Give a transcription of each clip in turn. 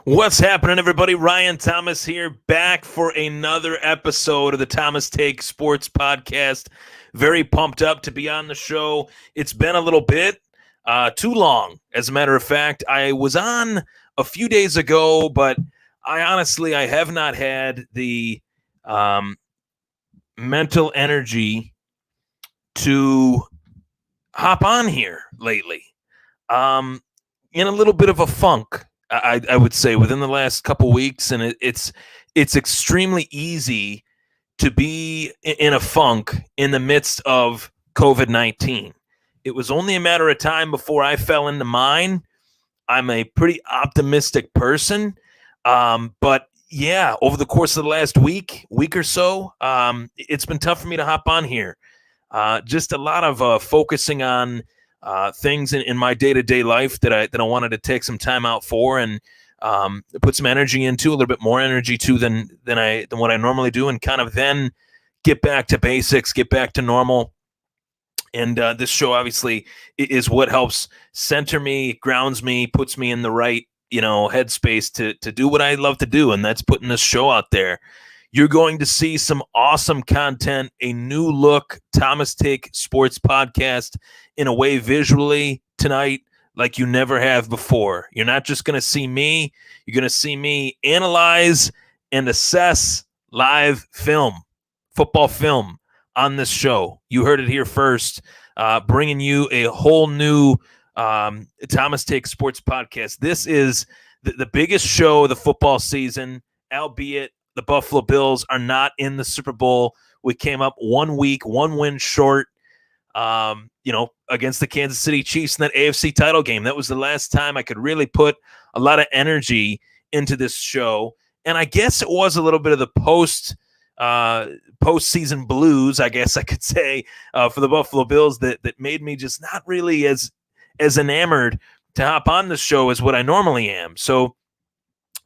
What's happening, everybody? Ryan Thomas here, back for another episode of the Thomas Take Sports Podcast. Very pumped up to be on the show. It's been a little bit, too long. As a matter of fact, I was on a few days ago, but I have not had the mental energy to hop on here lately. In a little bit of a funk. I would say within the last couple weeks, and it's extremely easy to be in a funk in the midst of COVID-19. It was only a matter of time before I fell into mine. I'm a pretty optimistic person, but yeah, over the course of the last week or so, it's been tough for me to hop on here. Just a lot of focusing on things in my day-to-day life that I wanted to take some time out for and put some energy into, a little bit more energy to than what I normally do, and kind of then get back to basics, get back to normal. And this show obviously is what helps center me, grounds me, puts me in the right headspace to do what I love to do, and that's putting this show out there. You're going to see some awesome content, a new look Thomas Take Sports Podcast in a way visually tonight like you never have before. You're not just going to see me. You're going to see me analyze and assess live film, football film on this show. You heard it here first, bringing you a whole new Thomas Take Sports Podcast. This is the biggest show of the football season, albeit the Buffalo Bills are not in the Super Bowl. We came up 1 week, 1 win short, against the Kansas City Chiefs in that AFC title game. That was the last time I could really put a lot of energy into this show. And I guess it was a little bit of the postseason blues, I guess I could say, for the Buffalo Bills that made me just not really as enamored to hop on the show as what I normally am. So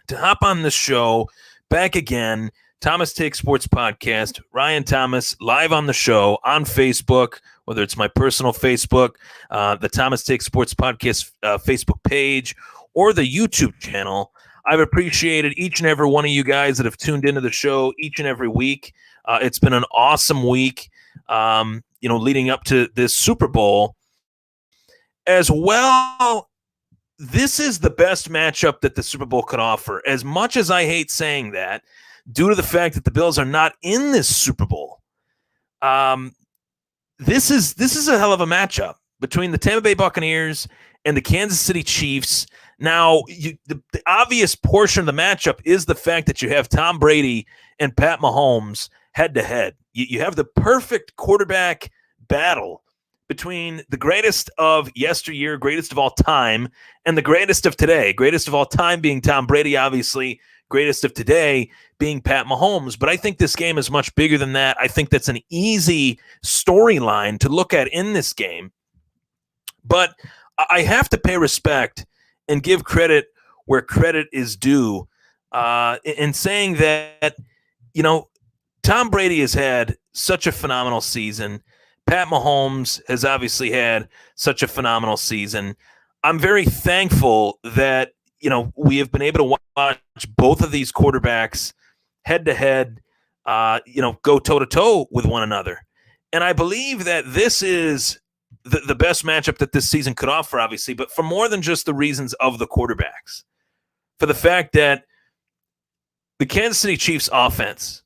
to hop on the show, back again, Thomas Take Sports Podcast, Ryan Thomas, live on the show on Facebook, whether it's my personal Facebook, the Thomas Take Sports Podcast Facebook page, or the YouTube channel. I've appreciated each and every one of you guys that have tuned into the show each and every week. It's been an awesome week, leading up to this Super Bowl. As well, this is the best matchup that the Super Bowl could offer. As much as I hate saying that, due to the fact that the Bills are not in this Super Bowl, this is a hell of a matchup between the Tampa Bay Buccaneers and the Kansas City Chiefs. Now, the obvious portion of the matchup is the fact that you have Tom Brady and Pat Mahomes head-to-head. You have the perfect quarterback battle between the greatest of yesteryear, greatest of all time, and the greatest of today. Greatest of all time being Tom Brady, obviously. Greatest of today being Pat Mahomes. But I think this game is much bigger than that. I think that's an easy storyline to look at in this game. But I have to pay respect and give credit where credit is due in saying that, Tom Brady has had such a phenomenal season. Pat Mahomes has obviously had such a phenomenal season. I'm very thankful that, we have been able to watch both of these quarterbacks head-to-head, go toe-to-toe with one another. And I believe that this is the best matchup that this season could offer, obviously, but for more than just the reasons of the quarterbacks. For the fact that the Kansas City Chiefs offense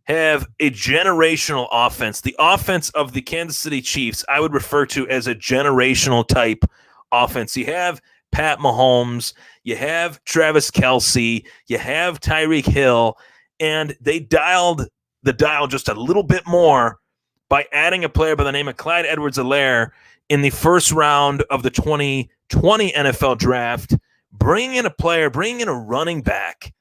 have a generational offense. The offense of the Kansas City Chiefs, I would refer to as a generational type offense. You have Pat Mahomes, you have Travis Kelce, you have Tyreek Hill, and they dialed the dial just a little bit more by adding a player by the name of Clyde Edwards-Helaire in the first round of the 2020 NFL draft, bringing in a running back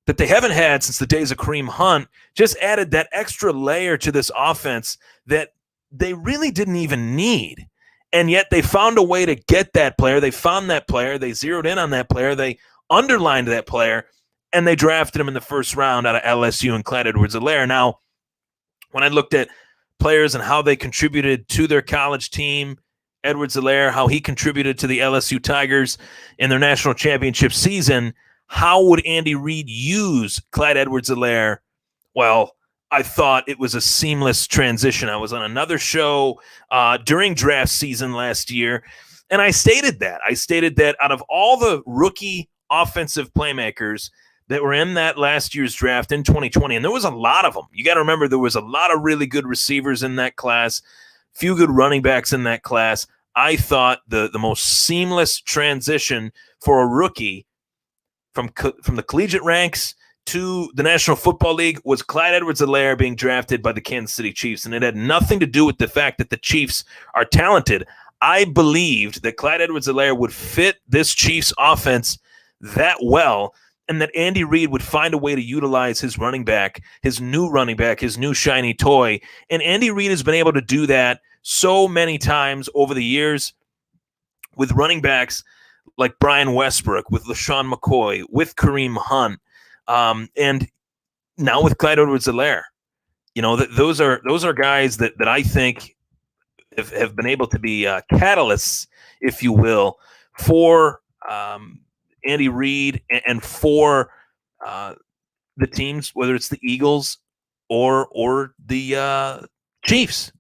that they haven't had since the days of Kareem Hunt, just added that extra layer to this offense that they really didn't even need. And yet they found a way to get that player. They found that player. They zeroed in on that player. They underlined that player, and they drafted him in the first round out of LSU and Clyde Edwards-Helaire. Now, when I looked at players and how they contributed to their college team, Edwards-Helaire, how he contributed to the LSU Tigers in their national championship season. How would Andy Reid use Clyde Edwards-Helaire? Well, I thought it was a seamless transition. I was on another show during draft season last year, and I stated that. Out of all the rookie offensive playmakers that were in that last year's draft in 2020, and there was a lot of them. You got to remember there was a lot of really good receivers in that class, few good running backs in that class. I thought the most seamless transition for a rookie from the collegiate ranks to the National Football League was Clyde Edwards-Helaire being drafted by the Kansas City Chiefs, and it had nothing to do with the fact that the Chiefs are talented. I believed that Clyde Edwards-Helaire would fit this Chiefs offense that well, and that Andy Reid would find a way to utilize his running back, his new shiny toy. And Andy Reid has been able to do that so many times over the years with running backs like Brian Westbrook, with LaShawn McCoy, with Kareem Hunt, and now with Clyde Edwards-Helaire. Those are guys that I think have been able to be catalysts, if you will, for Andy Reid and for the teams, whether it's the Eagles or the Chiefs.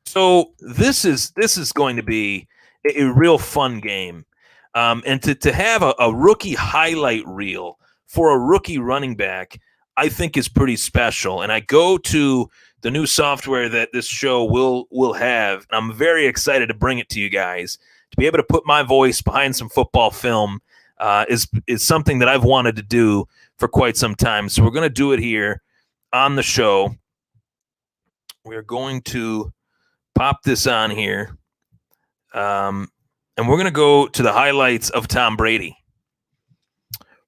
So this is going to be a real fun game, and to have a rookie highlight reel for a rookie running back, I think is pretty special. And I go to the new software that this show will have, and I'm very excited to bring it to you guys. To be able to put my voice behind some football film is something that I've wanted to do for quite some time. So we're going to do it here on the show. We're going to pop this on here, and we're going to go to the highlights of Tom Brady.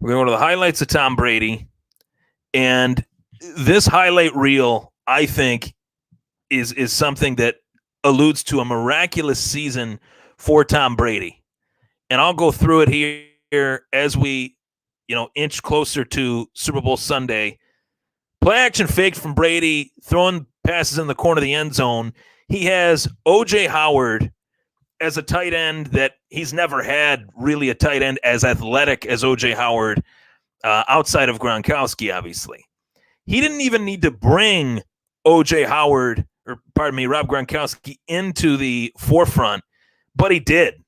We're going to go to the highlights of Tom Brady, and this highlight reel, I think, is something that alludes to a miraculous season for Tom Brady. And I'll go through it here as we, inch closer to Super Bowl Sunday. Play action fake from Brady, throwing passes in the corner of the end zone. He has O.J. Howard as a tight end that he's never had really a tight end as athletic as O.J. Howard outside of Gronkowski, obviously. He didn't even need to bring Rob Gronkowski into the forefront, but he did.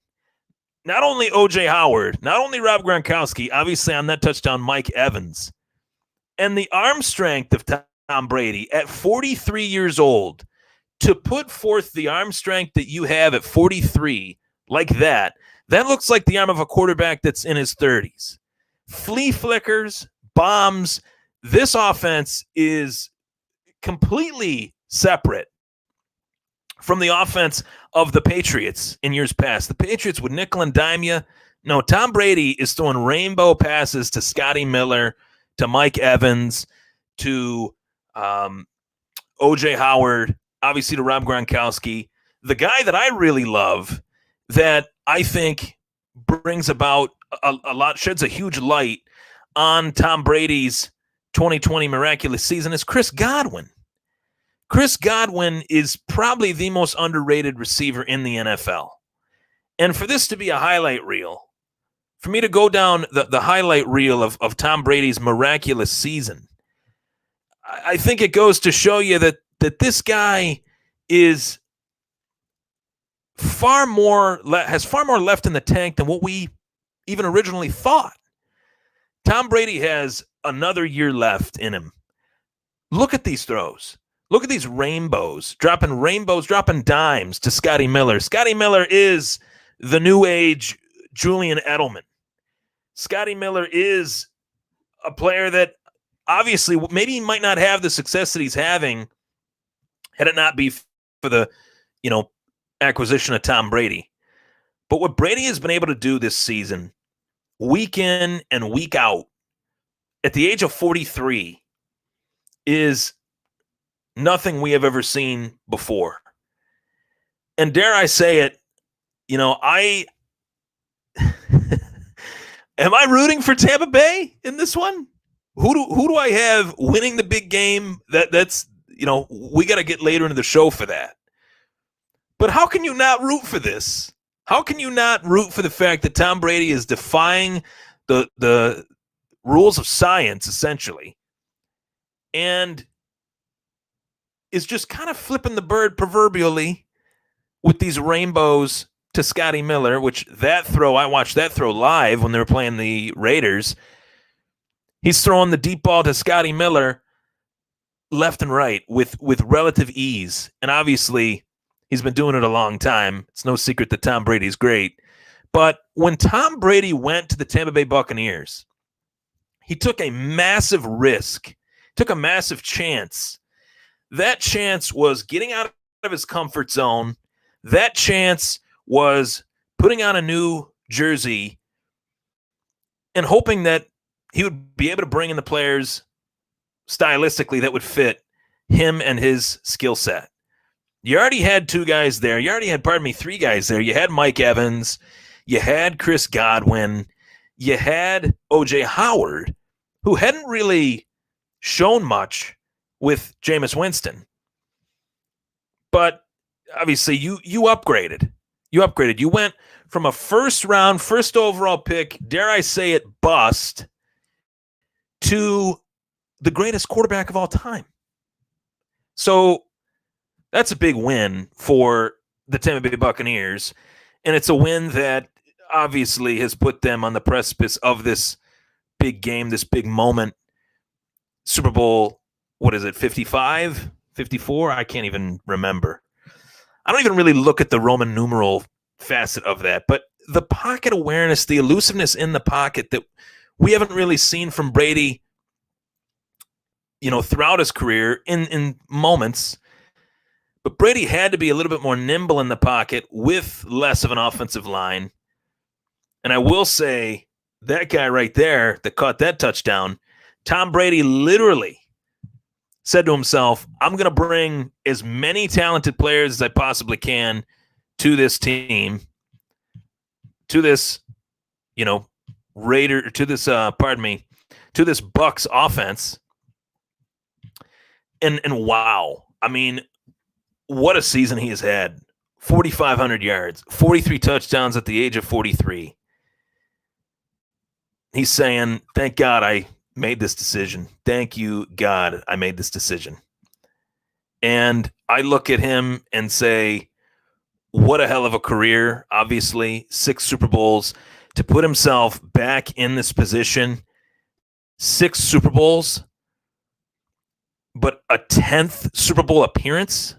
Not only O.J. Howard, not only Rob Gronkowski, obviously on that touchdown, Mike Evans. And the arm strength of Tom Brady at 43 years old, to put forth the arm strength that you have at 43 like that looks like the arm of a quarterback that's in his 30s. Flea flickers, bombs. This offense is completely separate from the offense of the Patriots in years past. The Patriots would nickel and dime you. No, Tom Brady is throwing rainbow passes to Scotty Miller, to Mike Evans, to O.J. Howard, obviously to Rob Gronkowski. The guy that I really love, that I think brings about a lot, sheds a huge light on Tom Brady's 2020 miraculous season, is Chris Godwin. Chris Godwin is probably the most underrated receiver in the NFL. And for this to be a highlight reel, for me to go down the highlight reel of Tom Brady's miraculous season, I think it goes to show you that this guy is has far more left in the tank than what we even originally thought. Tom Brady has another year left in him. Look at these throws. Look at these rainbows, dropping dimes to Scotty Miller. Scotty Miller is the new age Julian Edelman. Scotty Miller is a player that obviously maybe he might not have the success that he's having had it not be for the, acquisition of Tom Brady. But what Brady has been able to do this season, week in and week out, at the age of 43, is nothing we have ever seen before. And dare I say it, I am I rooting for Tampa Bay in this one? Who do I have winning the big game? That's we got to get later into the show for that. But how can you not root for this? How can you not root for the fact that Tom Brady is defying the rules of science, essentially, and is just kind of flipping the bird proverbially with these rainbows to Scotty Miller, which that throw, I watched that throw live when they were playing the Raiders. He's throwing the deep ball to Scotty Miller left and right with relative ease. And obviously, he's been doing it a long time. It's no secret that Tom Brady's great. But when Tom Brady went to the Tampa Bay Buccaneers, he took a massive risk, took a massive chance. That chance was getting out of his comfort zone. That chance was putting on a new jersey and hoping that he would be able to bring in the players stylistically that would fit him and his skill set. You already had two guys there. You already had, three guys there. You had Mike Evans. You had Chris Godwin. You had O.J. Howard, who hadn't really shown much with Jameis Winston. But obviously, you upgraded. You upgraded. You went from a first overall pick, dare I say it, bust, to the greatest quarterback of all time. So that's a big win for the Tampa Bay Buccaneers, and it's a win that obviously has put them on the precipice of this big game, this big moment. Super Bowl, 55, 54? I can't even remember. I don't even really look at the Roman numeral facet of that, but the pocket awareness, the elusiveness in the pocket that we haven't really seen from Brady, throughout his career in moments. But Brady had to be a little bit more nimble in the pocket with less of an offensive line. And I will say that guy right there that caught that touchdown, Tom Brady literally said to himself, I'm going to bring as many talented players as I possibly can to this team, to this, to this Bucs offense. And wow, I mean, what a season he has had. 4,500 yards, 43 touchdowns at the age of 43. He's saying, thank God I made this decision. Thank you, God, I made this decision. And I look at him and say, what a hell of a career. Obviously, 6 Super Bowls. To put himself back in this position, 6 Super Bowls, but a 10th Super Bowl appearance.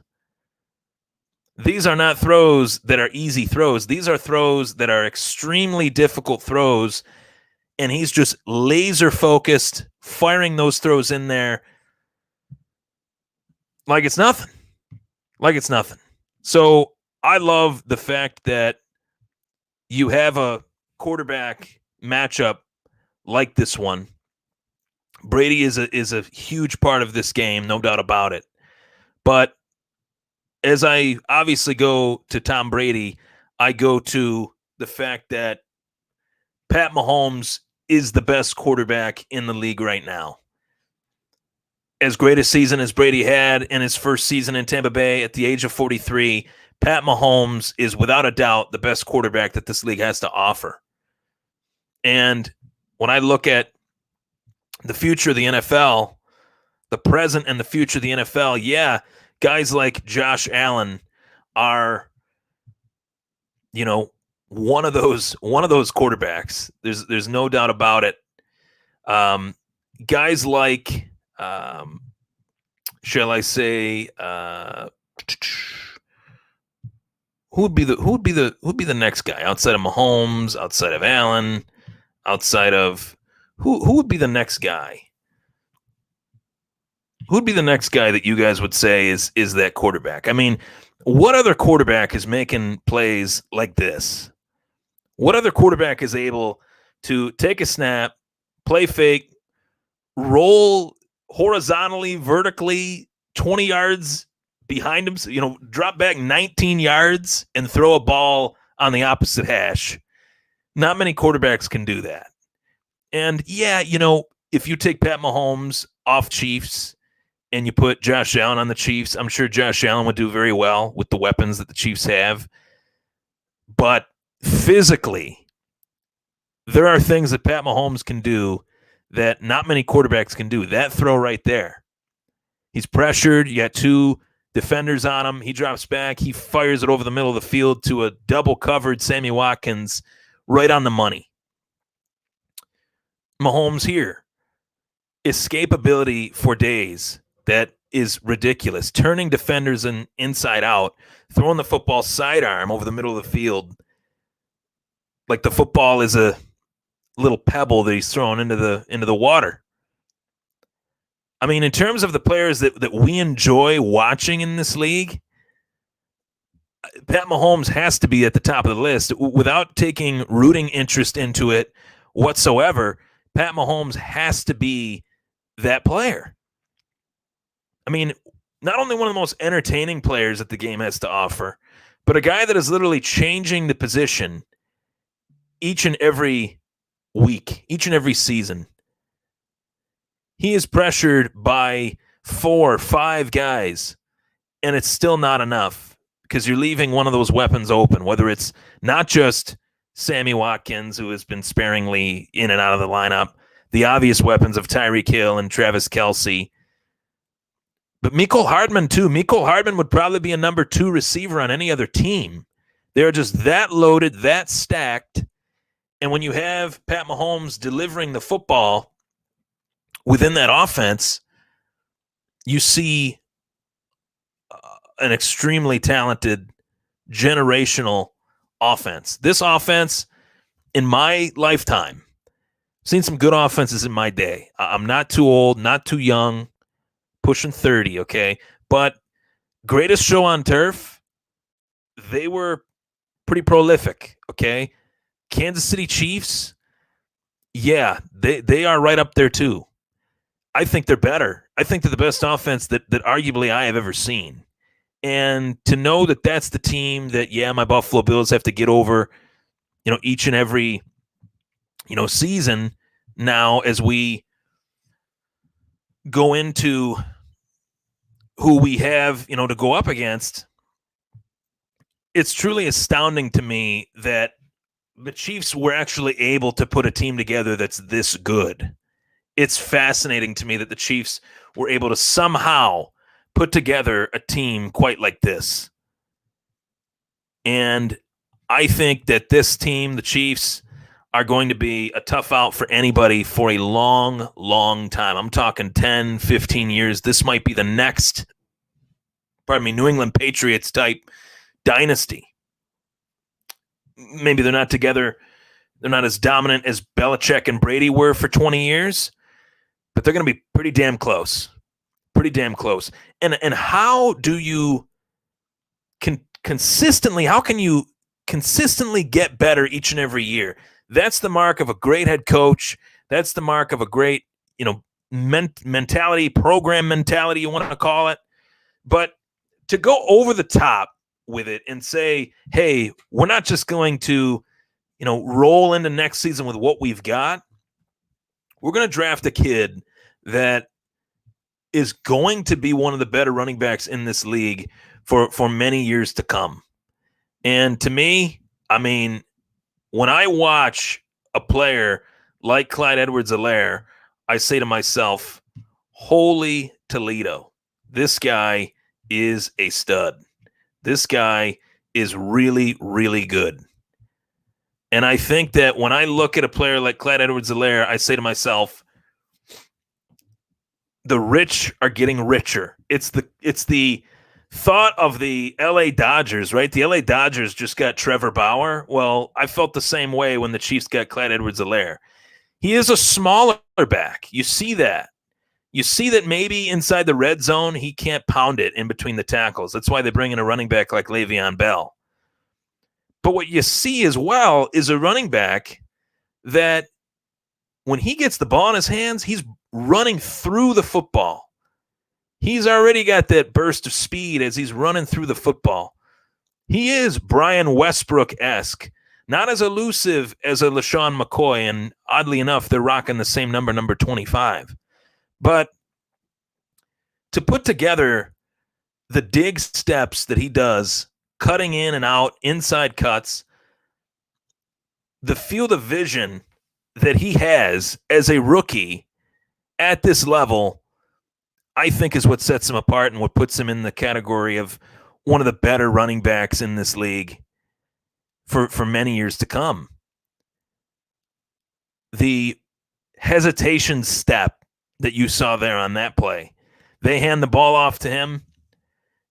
These are not throws that are easy throws. These are throws that are extremely difficult throws, and he's just laser focused, firing those throws in there like it's nothing. Like it's nothing. So I love the fact that you have a quarterback matchup like this one. Brady is a huge part of this game, no doubt about it. But as I obviously go to Tom Brady, I go to the fact that Pat Mahomes is the best quarterback in the league right now. As great a season as Brady had in his first season in Tampa Bay at the age of 43, Pat Mahomes is without a doubt the best quarterback that this league has to offer. And when I look at the future of the NFL, the present and the future of the NFL, yeah, guys like Josh Allen are, one of those quarterbacks. There's no doubt about it. Guys like, shall I say, who would be the next guy outside of Mahomes, outside of Allen, outside of who would be the next guy? Who would be the next guy that you guys would say is that quarterback? I mean, what other quarterback is making plays like this? What other quarterback is able to take a snap, play fake, roll horizontally, vertically, 20 yards behind him, drop back 19 yards and throw a ball on the opposite hash? Not many quarterbacks can do that. And yeah, if you take Pat Mahomes off Chiefs and you put Josh Allen on the Chiefs, I'm sure Josh Allen would do very well with the weapons that the Chiefs have. But physically, there are things that Pat Mahomes can do that not many quarterbacks can do. That throw right there. He's pressured. You got two defenders on him. He drops back. He fires it over the middle of the field to a double-covered Sammy Watkins right on the money. Mahomes here. Escapability for days. That is ridiculous. Turning defenders inside out, throwing the football sidearm over the middle of the field like the football is a little pebble that he's throwing into the water. I mean, in terms of the players that we enjoy watching in this league, Pat Mahomes has to be at the top of the list. Without taking rooting interest into it whatsoever, Pat Mahomes has to be that player. I mean, not only one of the most entertaining players that the game has to offer, but a guy that is literally changing the position each and every week, each and every season. He is pressured by 4 or 5 guys, and it's still not enough because you're leaving one of those weapons open, whether it's not just Sammy Watkins, who has been sparingly in and out of the lineup, the obvious weapons of Tyreek Hill and Travis Kelce, but Mecole Hardman too. Mecole Hardman would probably be a number 2 receiver on any other team. They're just that loaded, that stacked, and when you have Pat Mahomes delivering the football within that offense, you see an extremely talented generational offense. This offense, in my lifetime, I've seen some good offenses in my day. I'm not too old, not too young, pushing 30, okay? But greatest show on turf, they were pretty prolific, okay? Kansas City Chiefs, yeah, they are right up there too. I think they're better. I think they're the best offense that arguably I have ever seen. And to know that that's the team that, yeah, my Buffalo Bills have to get over, each and every, season now as we go into who we have, to go up against, it's truly astounding to me that the Chiefs were actually able to put a team together that's this good. It's fascinating to me that the Chiefs were able to somehow put together a team quite like this. And I think that this team, the Chiefs, are going to be a tough out for anybody for a long, long time. I'm talking 10, 15 years. This might be the next, New England Patriots type dynasty. Maybe they're not together. They're not as dominant as Belichick and Brady were for 20 years, but they're going to be pretty damn close. Pretty damn close. And how do you consistently get better each and every year? That's the mark of a great head coach. That's the mark of a great, mentality, program mentality, you want to call it. But to go over the top with it and say, hey, we're not just going to, roll into next season with what we've got. We're going to draft a kid that is going to be one of the better running backs in this league for many years to come. And to me, when I watch a player like Clyde Edwards-Helaire, I say to myself, holy Toledo, this guy is a stud. This guy is really, really good. And I think that when I look at a player like Clyde Edwards-Helaire, I say to myself, the rich are getting richer. It's the thought of the LA Dodgers, right? The LA Dodgers just got Trevor Bauer. Well, I felt the same way when the Chiefs got Clyde Edwards-Helaire. He is a smaller back. You see that. You see that maybe inside the red zone, he can't pound it in between the tackles. That's why they bring in a running back like Le'Veon Bell. But what you see as well is a running back that when he gets the ball in his hands, he's running through the football. He's already got that burst of speed as he's running through the football. He is Brian Westbrook-esque, not as elusive as a LaShawn McCoy, and oddly enough, they're rocking the same number 25. But to put together the dig steps that he does, cutting in and out, inside cuts, the field of vision that he has as a rookie at this level, I think is what sets him apart and what puts him in the category of one of the better running backs in this league for many years to come. The hesitation step that you saw there on that play, they hand the ball off to him,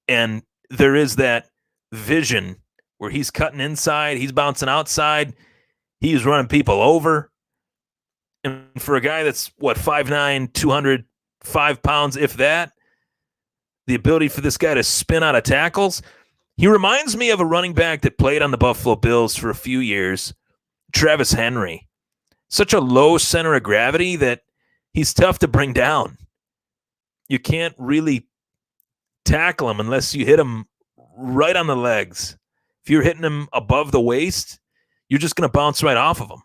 and there is that vision where he's cutting inside, he's bouncing outside, he's running people over. And for a guy that's, 5'9", 205 pounds, if that, the ability for this guy to spin out of tackles, he reminds me of a running back that played on the Buffalo Bills for a few years, Travis Henry. Such a low center of gravity that he's tough to bring down. You can't really tackle him unless you hit him right on the legs. If you're hitting him above the waist, you're just going to bounce right off of him.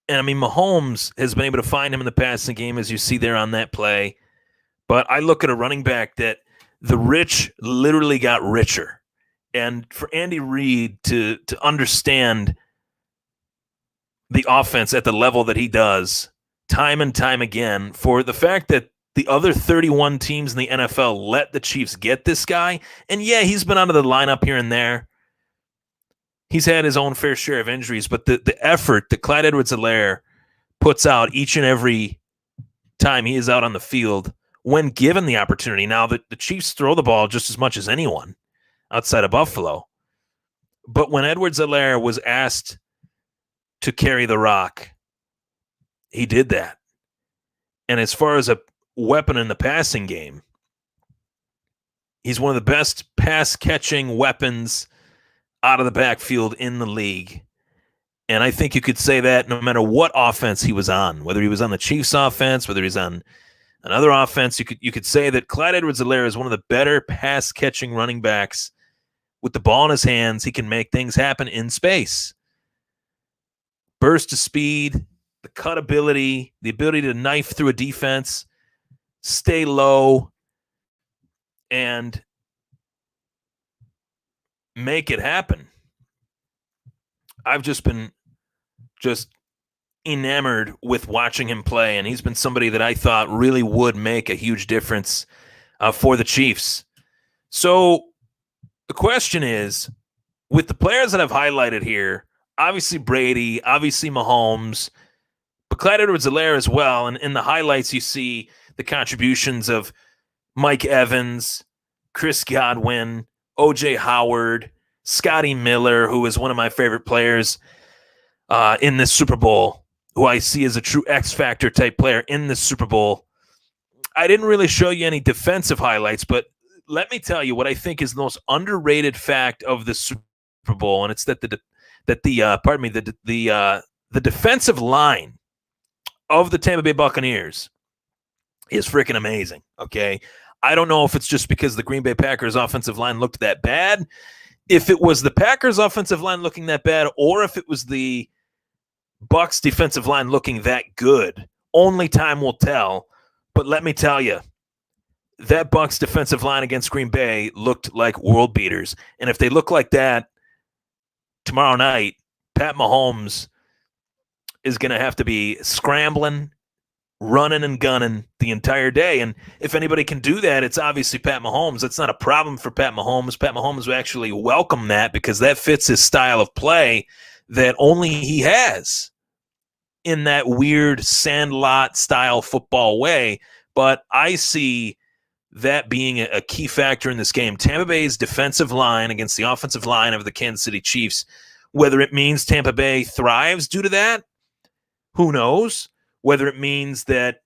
And I mean, Mahomes has been able to find him in the passing game, as you see there on that play. But I look at a running back that the rich literally got richer. And for Andy Reid to understand the offense at the level that he does, time and time again, for the fact that the other 31 teams in the NFL let the Chiefs get this guy, and yeah, he's been out of the lineup here and there. He's had his own fair share of injuries, but the effort that Clyde Edwards-Helaire puts out each and every time he is out on the field, when given the opportunity. Now, the Chiefs throw the ball just as much as anyone outside of Buffalo. But when Edwards-Helaire was asked to carry the rock, he did that. And as far as a weapon in the passing game, he's one of the best pass-catching weapons out of the backfield in the league. And I think you could say that no matter what offense he was on, whether he was on the Chiefs offense, whether he's on another offense, you could say that Clyde Edwards-Helaire is one of the better pass-catching running backs. With the ball in his hands, he can make things happen in space. Burst of speed, the cut ability, the ability to knife through a defense, stay low, and make it happen. I've just been enamored with watching him play, and he's been somebody that I thought really would make a huge difference for the Chiefs. So the question is, with the players that I've highlighted here, obviously Brady, obviously Mahomes, but Clyde Edwards-Helaire as well, and in the highlights you see the contributions of Mike Evans, Chris Godwin, O.J. Howard, Scotty Miller, who is one of my favorite players in this Super Bowl, who I see as a true X-Factor type player in this Super Bowl. I didn't really show you any defensive highlights, but let me tell you what I think is the most underrated fact of the Super Bowl, and it's that the defensive line of the Tampa Bay Buccaneers is freaking amazing. Okay, I don't know if it's just because the Green Bay Packers offensive line looked that bad, if it was the Packers offensive line looking that bad, or if it was the Bucs defensive line looking that good. Only time will tell. But let me tell you, that Bucs defensive line against Green Bay looked like world beaters. And if they look like that tomorrow night, Pat Mahomes is going to have to be scrambling, running and gunning the entire day. And if anybody can do that, it's obviously Pat Mahomes. That's not a problem for Pat Mahomes. Pat Mahomes will actually welcome that because that fits his style of play that only he has in that weird sandlot style football way. But I see that being a key factor in this game. Tampa Bay's defensive line against the offensive line of the Kansas City Chiefs, whether it means Tampa Bay thrives due to that, who knows? Whether it means that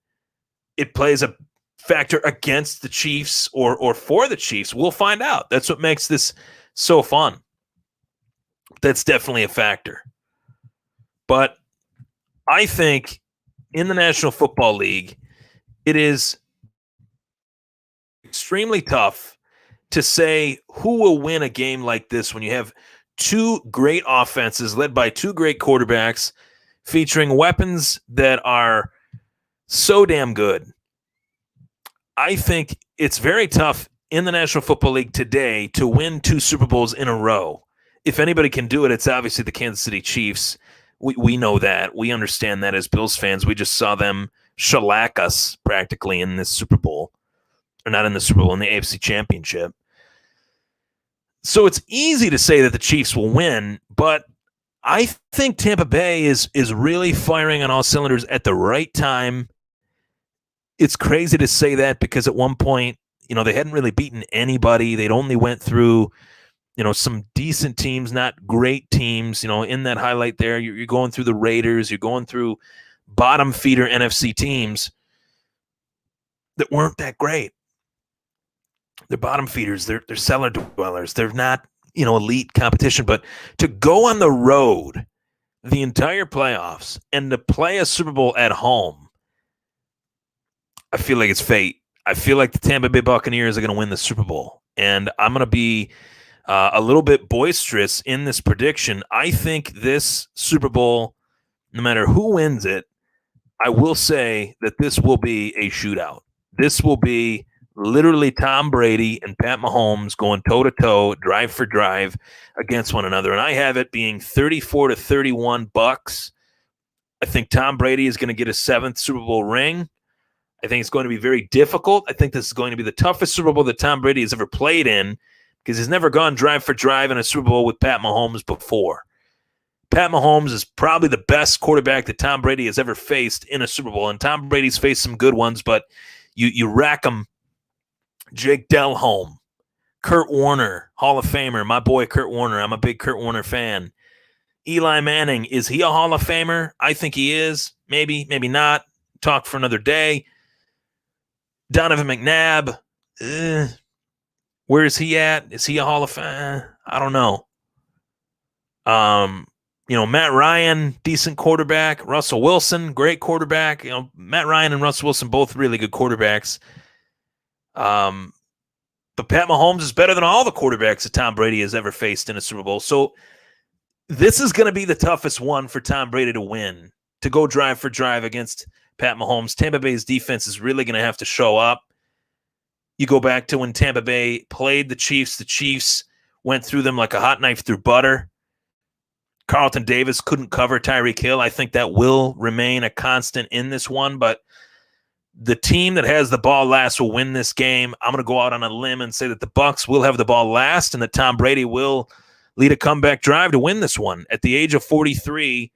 it plays a factor against the Chiefs or for the Chiefs, we'll find out. That's what makes this so fun. That's definitely a factor. But I think in the National Football League, it is extremely tough to say who will win a game like this when you have two great offenses led by two great quarterbacks featuring weapons that are so damn good. I think it's very tough in the National Football League today to win 2 Super Bowls in a row. If anybody can do it, it's obviously the Kansas City Chiefs. We know that. We understand that as Bills fans. We just saw them shellac us practically in this Super Bowl. Or not in the Super Bowl, in the AFC Championship. So it's easy to say that the Chiefs will win, but I think Tampa Bay is really firing on all cylinders at the right time. It's crazy to say that because at one point, they hadn't really beaten anybody. They'd only went through, some decent teams, not great teams. In that highlight there, you're going through the Raiders, you're going through bottom feeder NFC teams that weren't that great. They're bottom feeders. They're cellar dwellers. They're not, elite competition. But to go on the road the entire playoffs and to play a Super Bowl at home, I feel like it's fate. I feel like the Tampa Bay Buccaneers are going to win the Super Bowl. And I'm going to be a little bit boisterous in this prediction. I think this Super Bowl, no matter who wins it, I will say that this will be a shootout. This will be literally Tom Brady and Pat Mahomes going toe-to-toe, drive for drive against one another. And I have it being 34-31 Bucs. I think Tom Brady is going to get a 7th Super Bowl ring. I think it's going to be very difficult. I think this is going to be the toughest Super Bowl that Tom Brady has ever played in because he's never gone drive for drive in a Super Bowl with Pat Mahomes before. Pat Mahomes is probably the best quarterback that Tom Brady has ever faced in a Super Bowl. And Tom Brady's faced some good ones, but you rack them. Jake Delhomme, Kurt Warner, Hall of Famer, my boy Kurt Warner. I'm a big Kurt Warner fan. Eli Manning, is he a Hall of Famer? I think he is. Maybe, maybe not. Talk for another day. Donovan McNabb, where is he at? Is he a Hall of Famer? I don't know. Matt Ryan, decent quarterback. Russell Wilson, great quarterback. Matt Ryan and Russell Wilson, both really good quarterbacks. But Pat Mahomes is better than all the quarterbacks that Tom Brady has ever faced in a Super Bowl. So this is going to be the toughest one for Tom Brady to win, to go drive for drive against Pat Mahomes. Tampa Bay's defense is really going to have to show up. You go back to when Tampa Bay played the Chiefs went through them like a hot knife through butter. Carlton Davis couldn't cover Tyreek Hill. I think that will remain a constant in this one, but the team that has the ball last will win this game. I'm going to go out on a limb and say that the Bucs will have the ball last and that Tom Brady will lead a comeback drive to win this one at the age of 43.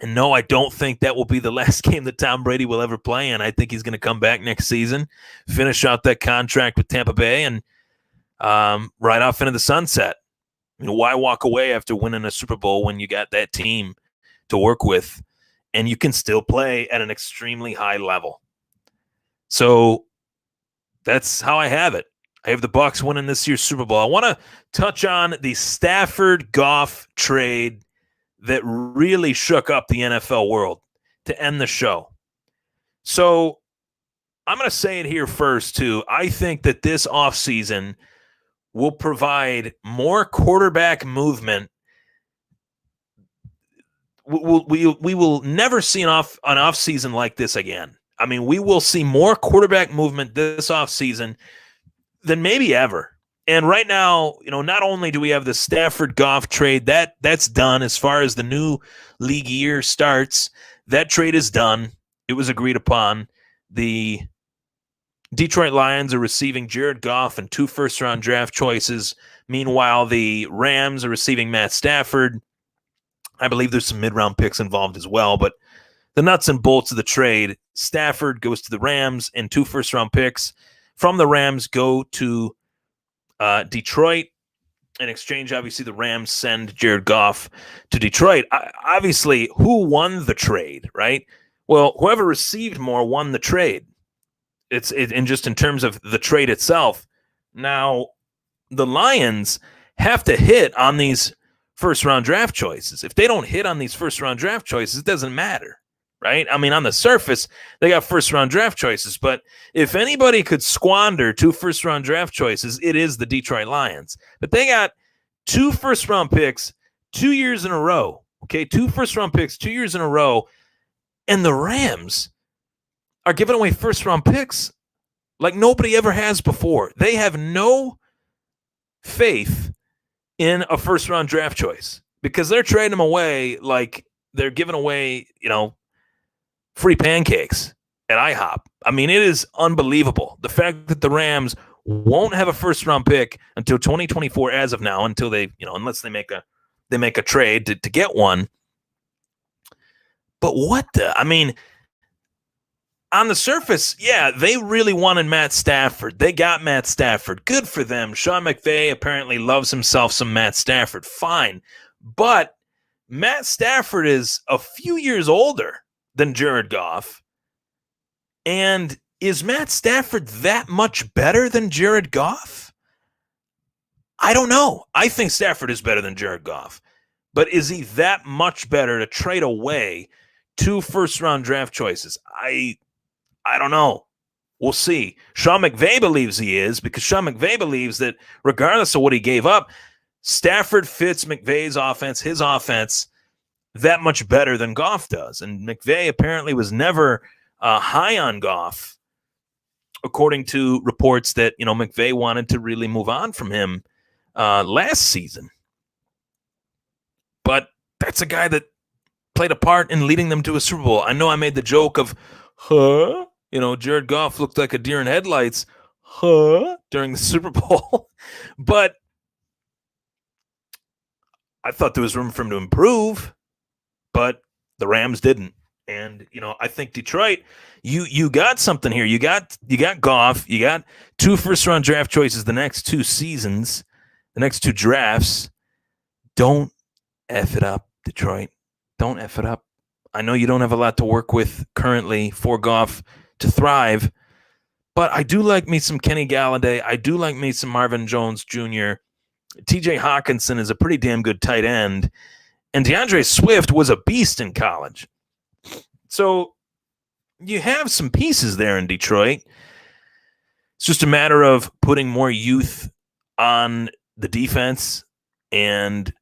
And no, I don't think that will be the last game that Tom Brady will ever play in. I think he's going to come back next season, finish out that contract with Tampa Bay, and ride off into the sunset. Why walk away after winning a Super Bowl when you got that team to work with and you can still play at an extremely high level? So that's how I have it. I have the Bucs winning this year's Super Bowl. I want to touch on the Stafford Goff trade that really shook up the NFL world to end the show. So I'm going to say it here first, too. I think that this offseason will provide more quarterback movement. We will never see an off season like this again. I mean, we will see more quarterback movement this offseason than maybe ever. And right now, not only do we have the Stafford Goff trade, that's done as far as the new league year starts. That trade is done. It was agreed upon. The Detroit Lions are receiving Jared Goff and 2 first-round draft choices. Meanwhile, the Rams are receiving Matt Stafford. I believe there's some mid-round picks involved as well, but the nuts and bolts of the trade, Stafford goes to the Rams and 2 first-round picks from the Rams go to Detroit. In exchange, obviously, the Rams send Jared Goff to Detroit. Obviously, who won the trade, right? Well, whoever received more won the trade. It's just in terms of the trade itself. Now, the Lions have to hit on these first-round draft choices. If they don't hit on these first-round draft choices, it doesn't matter, right? I mean, on the surface, they got first-round draft choices, but if anybody could squander 2 first-round draft choices, it is the Detroit Lions. But they got 2 first-round picks 2 years in a row, okay? 2 first-round picks 2 years in a row, and the Rams are giving away first-round picks like nobody ever has before. They have no faith in a first-round draft choice because they're trading them away like they're giving away, free pancakes at IHOP. I mean, it is unbelievable. The fact that the Rams won't have a first-round pick until 2024 as of now, until they, unless they make a trade to get one. But on the surface, yeah, they really wanted Matt Stafford. They got Matt Stafford. Good for them. Sean McVay apparently loves himself some Matt Stafford. Fine. But Matt Stafford is a few years older than Jared Goff. And is Matt Stafford that much better than Jared Goff? I don't know. I think Stafford is better than Jared Goff. But is he that much better to trade away 2 first-round draft choices? I don't know. We'll see. Sean McVay believes he is, because Sean McVay believes that regardless of what he gave up, Stafford fits McVay's offense, his offense, that much better than Goff does. And McVay apparently was never high on Goff, according to reports that, McVay wanted to really move on from him last season. But that's a guy that played a part in leading them to a Super Bowl. I know I made the joke of, Jared Goff looked like a deer in headlights, during the Super Bowl. But I thought there was room for him to improve, but the Rams didn't. And, I think Detroit, you got something here. You got Goff. You got 2 first-round draft choices the next 2 seasons, the next 2 drafts. Don't F it up, Detroit. Don't F it up. I know you don't have a lot to work with currently for Goff to thrive, but I do like me some Kenny Galladay. I do like me some Marvin Jones Jr. TJ Hawkinson is a pretty damn good tight end, and DeAndre Swift was a beast in college. So you have some pieces there in Detroit. It's just a matter of putting more youth on the defense and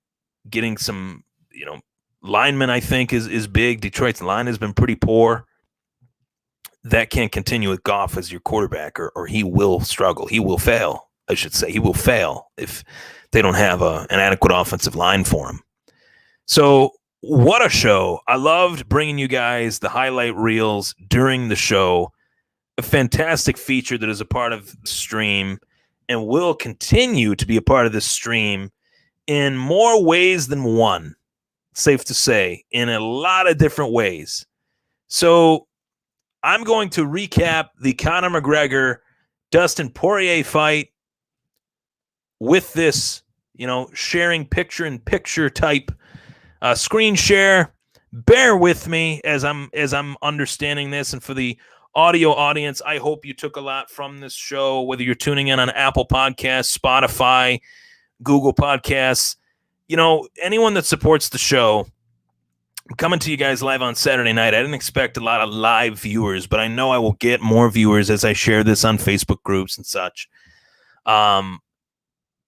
getting some, linemen, I think, is big. Detroit's line has been pretty poor. That can't continue with Goff as your quarterback, or he will struggle. He will fail, I should say. He will fail if they don't have an adequate offensive line for him. So what a show. I loved bringing you guys the highlight reels during the show. A fantastic feature that is a part of the stream and will continue to be a part of this stream in more ways than one, safe to say, in a lot of different ways. So I'm going to recap the Conor McGregor, Dustin Poirier fight with this, sharing picture-in-picture type screen share. Bear with me as I'm understanding this, and for the audio audience, I hope you took a lot from this show, whether you're tuning in on Apple Podcasts, Spotify, Google Podcasts, anyone that supports the show. I'm coming to you guys live on Saturday night. I didn't expect a lot of live viewers, but I know I will get more viewers as I share this on Facebook groups and such.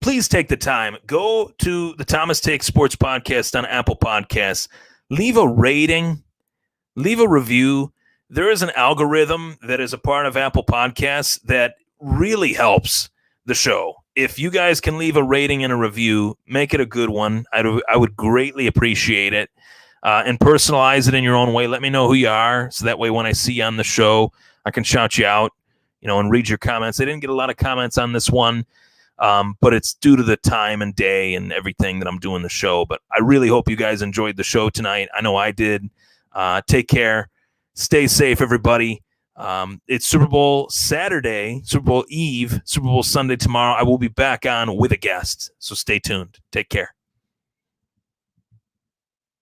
Please take the time. Go to the Thomas Take Sports Podcast on Apple Podcasts. Leave a rating. Leave a review. There is an algorithm that is a part of Apple Podcasts that really helps the show. If you guys can leave a rating and a review, make it a good one. I would greatly appreciate it. And personalize it in your own way. Let me know who you are, so that way when I see you on the show, I can shout you out, and read your comments. I didn't get a lot of comments on this one, but it's due to the time and day and everything that I'm doing the show. But I really hope you guys enjoyed the show tonight. I know I did. Take care. Stay safe, everybody. It's Super Bowl Saturday, Super Bowl Eve, Super Bowl Sunday tomorrow. I will be back on with a guest, so stay tuned. Take care.